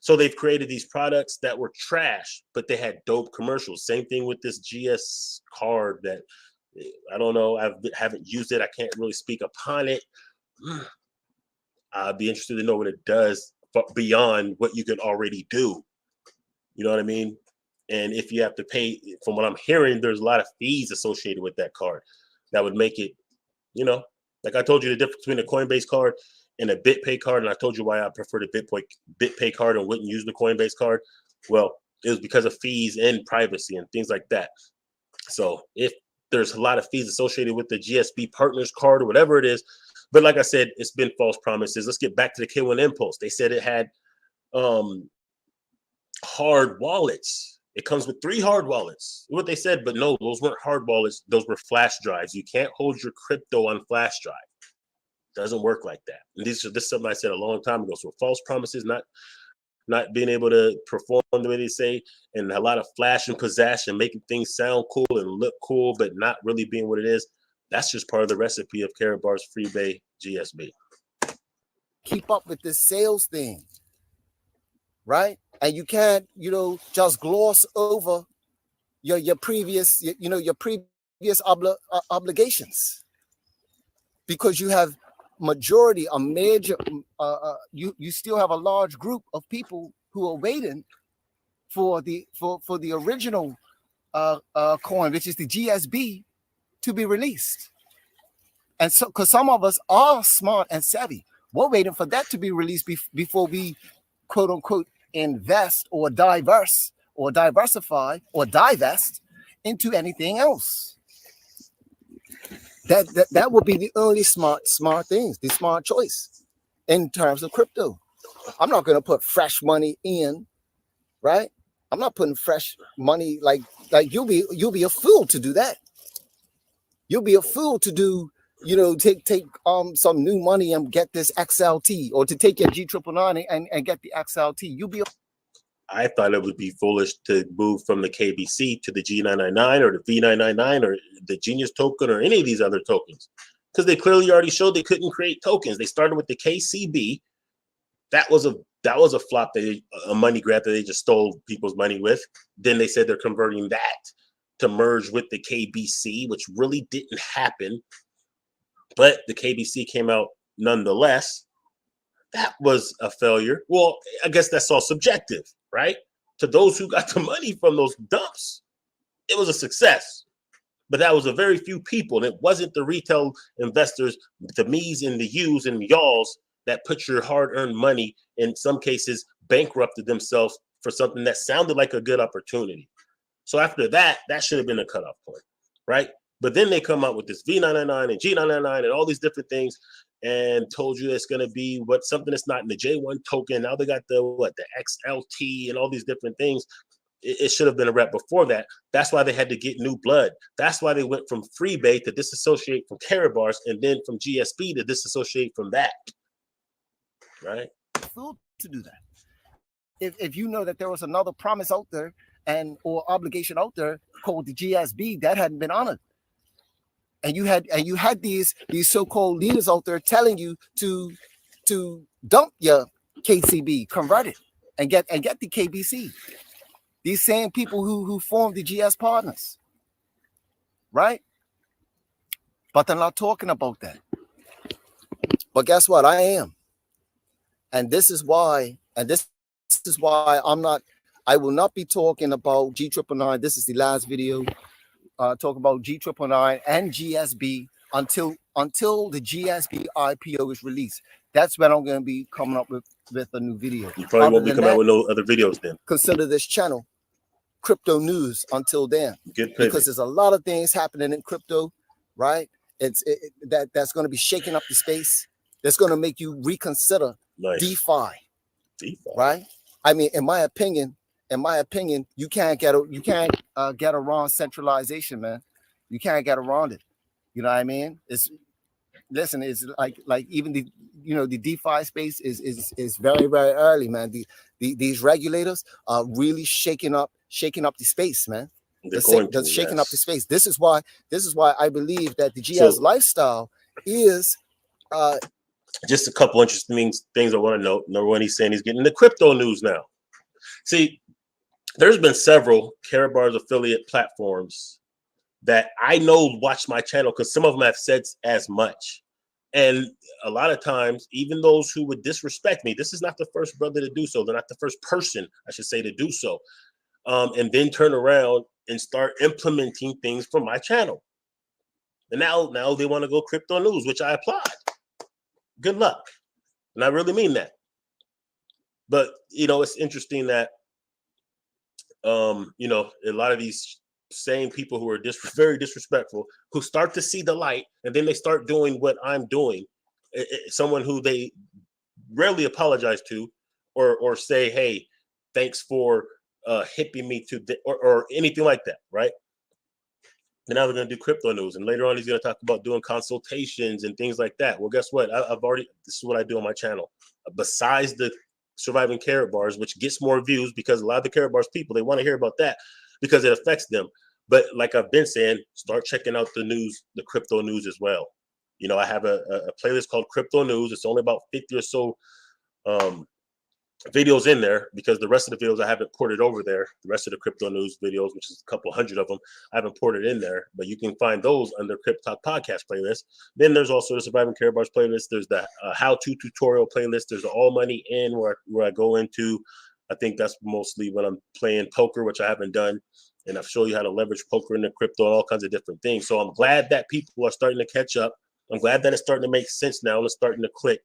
So they've created these products that were trash, but they had dope commercials. Same thing with this GS card that I don't know. I haven't used it. I can't really speak upon it. I'd be interested to know what it does beyond what you can already do. You know what I mean? And if you have to pay, from what I'm hearing, there's a lot of fees associated with that card that would make it, you know, like I told you the difference between a Coinbase card and a BitPay card. And I told you why I prefer the BitPay card and wouldn't use the Coinbase card. Well, it was because of fees and privacy and things like that. So if there's a lot of fees associated with the GSPartners card or whatever it is, but like I said, it's been false promises. Let's get back to the K1 Impulse. They said it had hard wallets. It comes with 3 hard wallets. What they said, but no, those weren't hard wallets. Those were flash drives. You can't hold your crypto on flash drive. It doesnthis work like that. And this is something I said a long time ago. So false promises, not being able to perform the way they say, and a lot of flash and pizzazz and making things sound cool and look cool, but not really being what it is. That's just part of the recipe of Carrot Bar's Freebay GSB. keep up with this sales thing, right? And you can't, just gloss over your previous, your previous obligations, because you have a major, you still have a large group of people who are waiting for the original coin, which is the GSB, to be released. And so, because some of us are smart and savvy, we're waiting for that to be released before we, quote unquote, invest or diversify or divest into anything else. That would be the only smart things, the smart choice in terms of crypto. I'm not going to put fresh money in, right? I'm not putting fresh money like you'll be a fool to do that. You'll be a fool to do, take some new money and get this XLT, or to take your G999 and get the XLT. I thought it would be foolish to move from the KBC to the G999 or the V999 or the Genius token or any of these other tokens, because they clearly already showed they couldn't create tokens. They started with the KCB. That was a flop, a money grab that they just stole people's money with. Then they said they're converting that to merge with the KBC, which really didn't happen. But the KBC came out nonetheless. That was a failure. Well, I guess that's all subjective, right? To those who got the money from those dumps, it was a success. But that was a very few people, and it wasn't the retail investors, the me's and the you's and y'all's that put your hard-earned money, in some cases, bankrupted themselves for something that sounded like a good opportunity. So after that, that should have been a cutoff point, right? But then they come out with this V999 and G999 and all these different things, and told you it's going to be something that's not in the J1 token. Now they got the XLT and all these different things. It should have been a wrap before that. That's why they had to get new blood. That's why they went from Freebay to disassociate from Karatbars, and then from GSP to disassociate from that. Right? Fool to do that. If you know that there was another promise out there or obligation out there called the GSB that hadn't been honored, and you had these so-called leaders out there telling you to dump your KCB, convert it, and get the KBC. These same people who formed the GSPartners, right? But they're not talking about that. But guess what? I am. And this is why I will not be talking about G999. This is the last video. Talk about G999 and GSB until the GSB IPO is released. That's when I'm going to be coming up with a new video. You probably won't be coming out with no other videos then. Consider this channel Crypto News until then. Because there's a lot of things happening in crypto, right? That's going to be shaking up the space. That's going to make you reconsider DeFi, right? I mean, in my opinion, you can't get around centralization, man. You can't get around it. You know what I mean? It's like even the DeFi space is very, very early, man. These regulators are really shaking up the space, man. They're shaking up the space. This is why I believe that the GS lifestyle is just a couple interesting things I want to note. Number one, he's saying he's getting the crypto news now. See, there's been several Karatbars affiliate platforms that I know watch my channel, because some of them have said as much. And a lot of times, even those who would disrespect me, this is not the first brother to do so. They're not the first person, I should say, to do so. And then turn around and start implementing things from my channel. And now they want to go crypto news, which I applaud. Good luck. And I really mean that. But, it's interesting that, a lot of these same people who are very disrespectful, who start to see the light, and then they start doing what I'm doing, someone who they rarely apologize to or say, hey, thanks for hipping me to or anything like that, right? And now we're going to do crypto news, and later on he's going to talk about doing consultations and things like that. Well, guess what? This is what I do on my channel. Besides the surviving Karatbars, which gets more views because a lot of the Karatbars people, they want to hear about that because it affects them. But like I've been saying, start checking out the news, the crypto news as well. You know, I have a playlist called Crypto News. It's only about 50 or so videos in there, because the rest of the videos I haven't ported over there. The rest of the Crypto News videos, which is a couple hundred of them, I haven't ported in there, but you can find those under CryptTalk podcast playlist. Then there's also the Surviving Care Bars playlist. There's the how-to tutorial playlist. There's the All Money In, where I go into, I think that's mostly when I'm playing poker, which I haven't done. And I've shown you how to leverage poker into crypto and all kinds of different things. So I'm glad that people are starting to catch up. I'm glad that it's starting to make sense now and it's starting to click.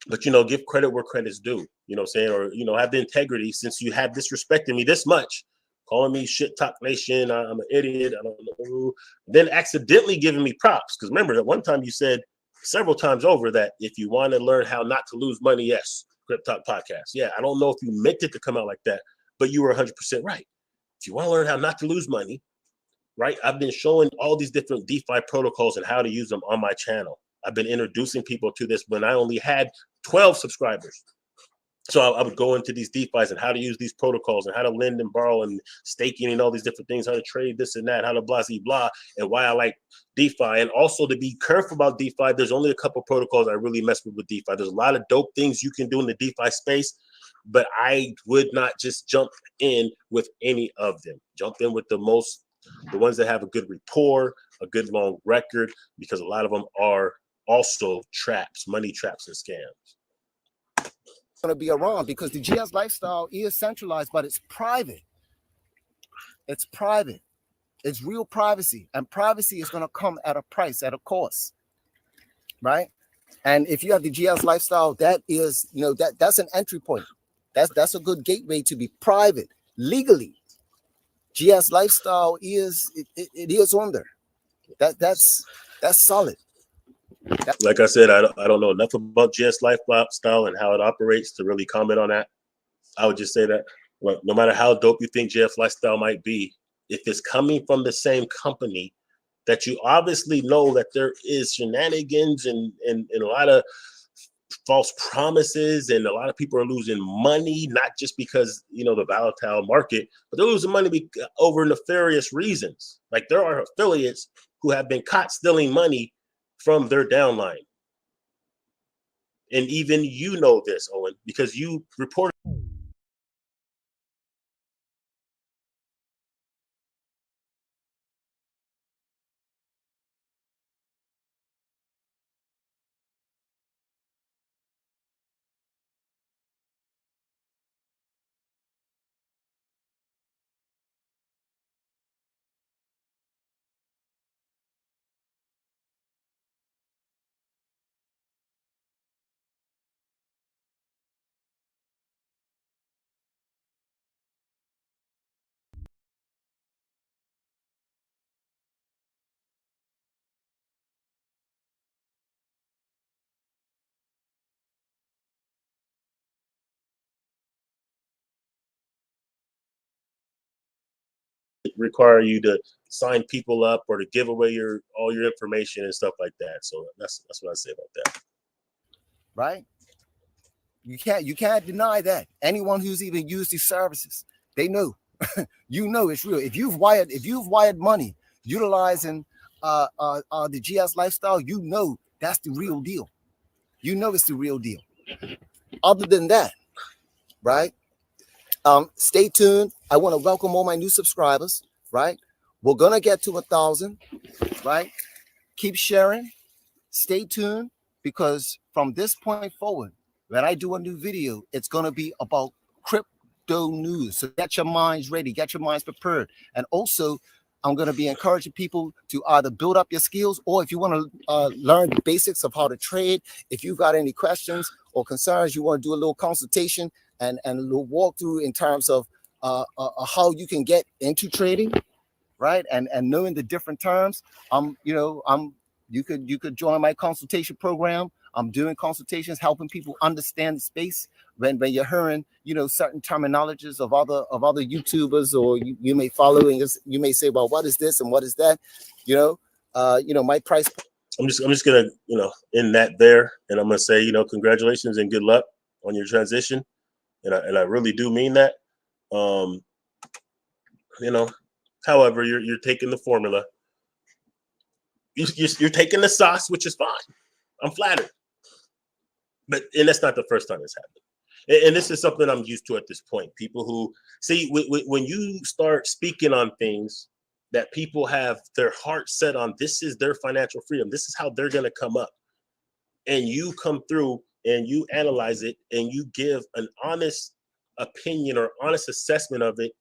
But, you know, give credit where credit's due, you know what I'm saying? Or, you know, have the integrity, since you have disrespected me this much, calling me shit talk nation, I'm an idiot, I don't know, then accidentally giving me props. Because remember that one time you said several times over that if you want to learn how not to lose money, yes, CryptTalk podcast. Yeah, I don't know if you meant it to come out like that, but you were 100% right. If you want to learn how not to lose money, right, I've been showing all these different DeFi protocols and how to use them on my channel. I've been introducing people to this when I only had 12 subscribers. So I would go into these DeFis and how to use these protocols and how to lend and borrow and staking and all these different things, how to trade this and that, how to blah, blah, blah, and why I like DeFi. And also to be careful about DeFi, there's only a couple protocols I really mess with DeFi. There's a lot of dope things you can do in the DeFi space, but I would not just jump in with any of them. Jump in with the ones that have a good rapport, a good long record, because a lot of them are also traps, money traps and scams. Going to be around because the GS lifestyle is centralized, but it's private. It's private. It's real privacy, and privacy is going to come at a price, at a cost, right? And if you have the GS lifestyle, that is, you know, that's an entry point. That's a good gateway to be private legally. GS lifestyle is it is on there. That's solid. Like I said, I don't know enough about GS lifestyle and how it operates to really comment on that. I would just say that, well, no matter how dope you think GS lifestyle might be, if it's coming from the same company that you obviously know that there is shenanigans and a lot of false promises, and a lot of people are losing money, not just because, you know, the volatile market, but they're losing money over nefarious reasons. Like there are affiliates who have been caught stealing money from their downline. And even you know this, Owen, because you reported. Require you to sign people up or to give away all your information and stuff like that. So that's what I say about that. Right? You can't deny that. Anyone who's even used these services, they know. You know it's real. If you've wired money utilizing the GS lifestyle, you know that's the real deal. You know it's the real deal. Other than that, right? Stay tuned. I want to welcome all my new subscribers, right? We're gonna get to 1,000, right? Keep sharing. Stay tuned, because from this point forward, when I do a new video, it's gonna be about crypto news. So get your minds ready, get your minds prepared. And also, I'm gonna be encouraging people to either build up your skills, or if you want to learn the basics of how to trade, if you've got any questions or concerns, you want to do a little consultation and a little walkthrough in terms of how you can get into trading, right? And knowing the different terms. You could join my consultation program. I'm doing consultations, helping people understand the space. When you're hearing, you know, certain terminologies of other YouTubers, or you may follow, and you may say, well, what is this and what is that? My price. I'm just gonna, end that there, and I'm gonna say, congratulations and good luck on your transition, and I really do mean that. However, you're taking the formula. You're taking the sauce, which is fine. I'm flattered. And that's not the first time it's happened. And this is something I'm used to at this point. People who see when you start speaking on things that people have their heart set on, this is their financial freedom. This is how they're going to come up. And you come through and you analyze it and you give an honest opinion or honest assessment of it.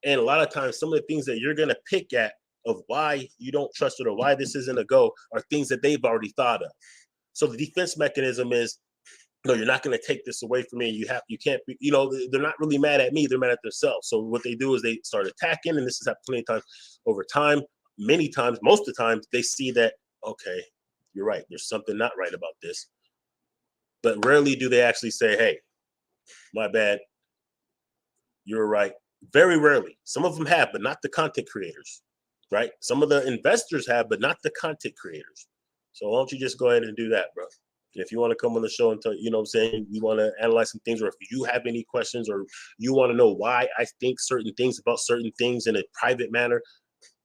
And a lot of times, some of the things that you're going to pick at of why you don't trust it or why this isn't a go are things that they've already thought of. So the defense mechanism is, no, you're not going to take this away from me. You can't be, they're not really mad at me. They're mad at themselves. So what they do is they start attacking, and this has happened plenty of times over time. Many times, most of the time, they see that, okay, you're right. There's something not right about this. But rarely do they actually say, hey, my bad. You're right. Very rarely. Some of them have, but not the content creators, right? Some of the investors have, but not the content creators. So why don't you just go ahead and do that, bro? If you want to come on the show and tell, you know what I'm saying, you want to analyze some things, or if you have any questions, or you want to know why I think certain things about certain things in a private manner,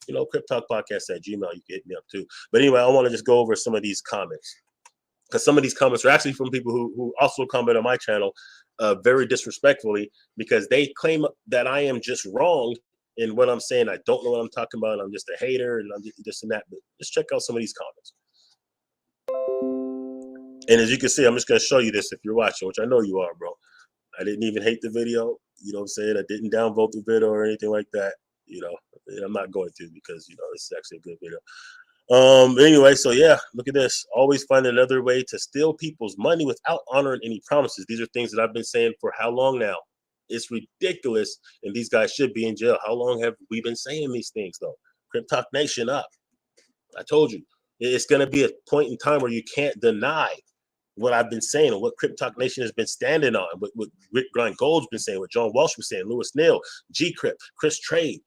CryptTalk podcast at Gmail, you can hit me up too. But anyway, I want to just go over some of these comments, because some of these comments are actually from people who also comment on my channel very disrespectfully, because they claim that I am just wrong in what I'm saying. I don't know what I'm talking about. I'm just a hater and I'm just this and that. But just check out some of these comments. And as you can see, I'm just going to show you this if you're watching, which I know you are, bro. I didn't even hate the video. You know what I'm saying? I didn't downvote the video or anything like that. I'm not going to, because, this is actually a good video. Anyway, so yeah, look at this. Always find another way to steal people's money without honoring any promises. These are things that I've been saying for how long now? It's ridiculous, and these guys should be in jail. How long have we been saying these things, though? CryptTalk Nation up. I told you. It's going to be a point in time where you can't deny what I've been saying and what CryptTalk Nation has been standing on, what Rick Grind Gold's been saying, what John Walsh was saying, Lewis Neal, G-Crypt, Chris Trade,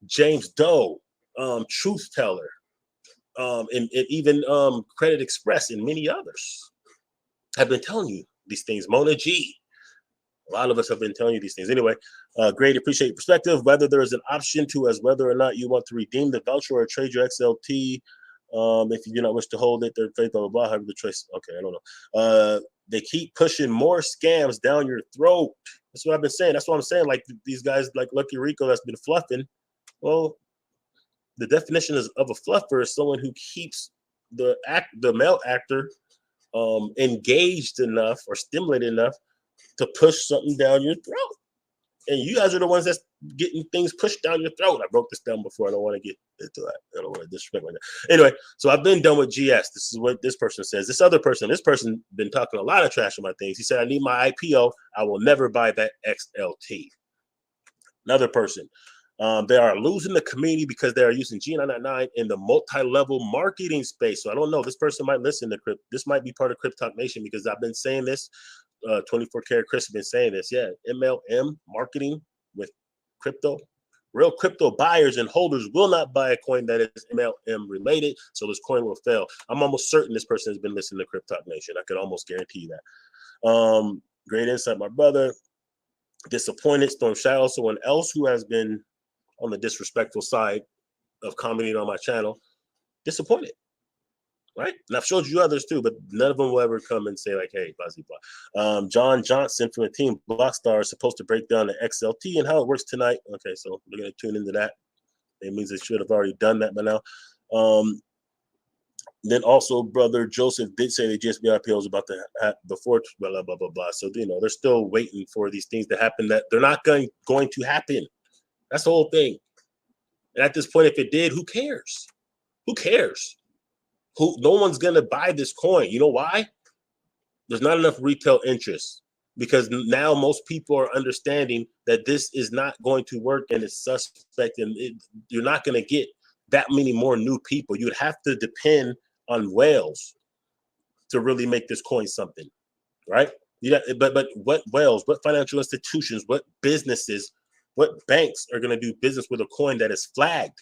James Doe, Truth Teller, and even Credit Express and many others have been telling you these things. Mona G. A lot of us have been telling you these things. Anyway, great. Appreciate your perspective. Whether there is an option to as whether or not you want to redeem the voucher or trade your XLT. If you do not wish to hold it, they're faith, blah, blah, blah, however the choice. Okay, I don't know. They keep pushing more scams down your throat. That's what I've been saying. That's what I'm saying. Like these guys like Lucky Rico that's been fluffing. Well, the definition of a fluffer is someone who keeps the male actor engaged enough or stimulated enough to push something down your throat. And you guys are the ones that's getting things pushed down your throat. I broke this down before. I don't want to get into that. I don't want to disrespect like that. Anyway, so I've been done with GS. This is what this person says. This person been talking a lot of trash on my things. He said, I need my IPO. I will never buy that XLT. Another person. They are losing the community because they are using G999 in the multi-level marketing space. So I don't know. This person might listen to Crypt. This might be part of CryptTalk Nation, because I've been saying this. 24 Karat Chris has been saying this. Yeah, MLM marketing with crypto. Real crypto buyers and holders will not buy a coin that is MLM related. So this coin will fail. I'm almost certain this person has been listening to CryptTalk Nation. I could almost guarantee that. Great insight, my brother. Disappointed. Storm Shadow, someone else who has been on the disrespectful side of commenting on my channel. Disappointed. Right? And I've showed you others too, but none of them will ever come and say like, hey, blah, blah, blah. John Johnson from the team Blockstar is supposed to break down the XLT and how it works tonight. Okay, so we're going to tune into that. It means they should have already done that by now. Then also, brother Joseph did say the GSP IPO is about to happen before, blah, blah, blah, blah, blah. So, they're still waiting for these things to happen that they're not going to happen. That's the whole thing. And at this point, if it did, who cares? Who cares? No one's going to buy this coin. You know why? There's not enough retail interest, because now most people are understanding that this is not going to work and it's suspect, and you're not going to get that many more new people. You'd have to depend on whales to really make this coin something, right? But what whales, what financial institutions, what businesses, what banks are going to do business with a coin that is flagged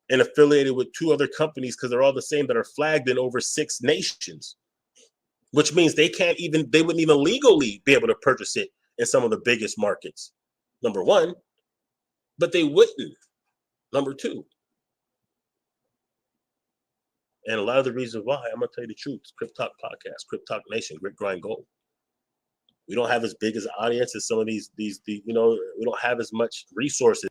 and affiliated with 2 other companies, because they're all the same, that are flagged in over 6 nations, which means they wouldn't even legally be able to purchase it in some of the biggest markets, number one, but they wouldn't, number 2. And a lot of the reasons why, I'm gonna tell you the truth. CryptTalk podcast, CryptTalk Nation, Grit Grind Gold. We don't have as big as an audience as some of these, we don't have as much resources.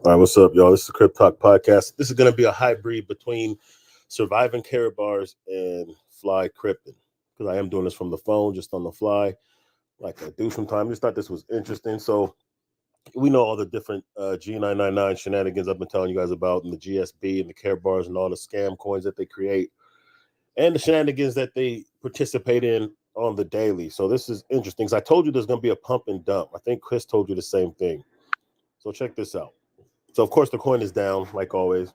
All right, what's up, y'all? This is the CryptTalk podcast. This is going to be a hybrid between surviving Karatbars and fly crypting, because I am doing this from the phone, just on the fly, like I do from time. I just thought this was interesting. So we know all the different G999 shenanigans I've been telling you guys about, and the GSB and the Karatbars and all the scam coins that they create, and the shenanigans that they participate in on the daily. So this is interesting, because I told you there's going to be a pump and dump. I think Chris told you the same thing. So check this out. So, of course, the coin is down, like always.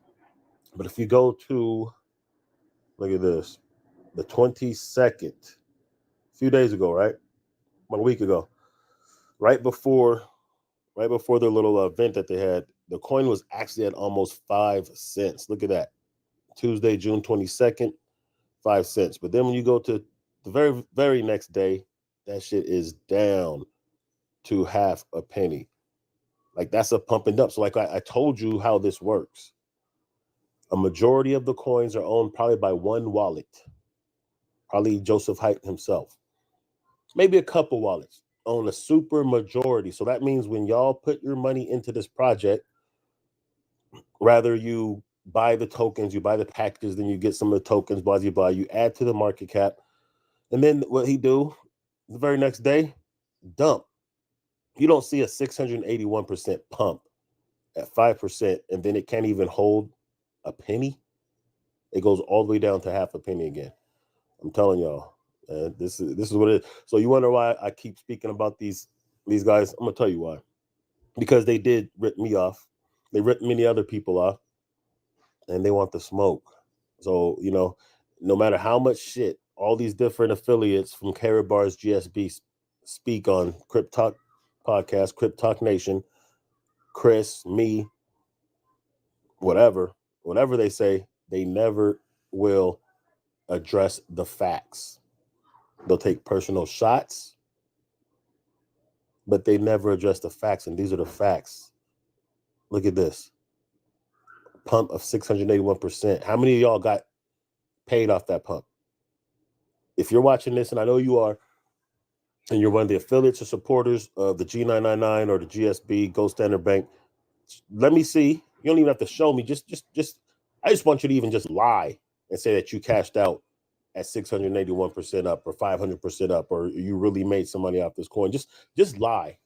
But if you go to, look at this, the 22nd, a few days ago, right? About a week ago, right before the little event that they had, the coin was actually at almost 5 cents. Look at that. Tuesday, June 22nd, 5 cents. But then when you go to the very, very next day, that shit is down to half a penny. Like, that's a pump and dump. So like I told you how this works. A majority of the coins are owned probably by one wallet, probably Joseph Haidt himself. Maybe a couple wallets own a super majority. So that means when y'all put your money into this project, rather you buy the tokens, you buy the packages, then you get some of the tokens, blah, blah, blah, you add to the market cap. And then what he do the very next day, dump. You don't see a 681% pump at 5%, and then it can't even hold a penny. It goes all the way down to half a penny again. I'm telling y'all, this is what it is. So you wonder why I keep speaking about these guys? I'm gonna tell you why. Because they did rip me off. They ripped many other people off, and they want the smoke. So, you know, no matter how much shit all these different affiliates from Karatbars, GSB speak on CryptTalk podcast, CryptTalk Nation, Chris, me, whatever they say, they never will address the facts. They'll take personal shots, but they never address the facts. And these are the facts. Look at this. Pump of 681%. How many of y'all got paid off that pump? If you're watching this, and I know you are, and you're one of the affiliates or supporters of the G999 or the GSB, Gold Standard Bank, let me see. You don't even have to show me. I just want you to even just lie and say that you cashed out at 681% up or 500% up, or you really made some money off this coin. Just lie.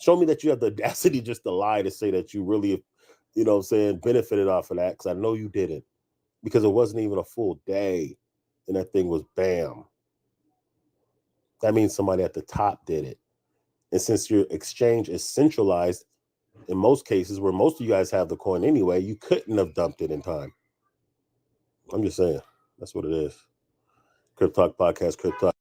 Show me that you have the audacity just to lie, to say that you really, you know what I'm saying, benefited off of that, because I know you didn't, because it wasn't even a full day and that thing was bam. That means somebody at the top did it. And since your exchange is centralized, in most cases where most of you guys have the coin anyway, you couldn't have dumped it in time. I'm just saying, that's what it is. CryptTalk podcast, CryptTalk.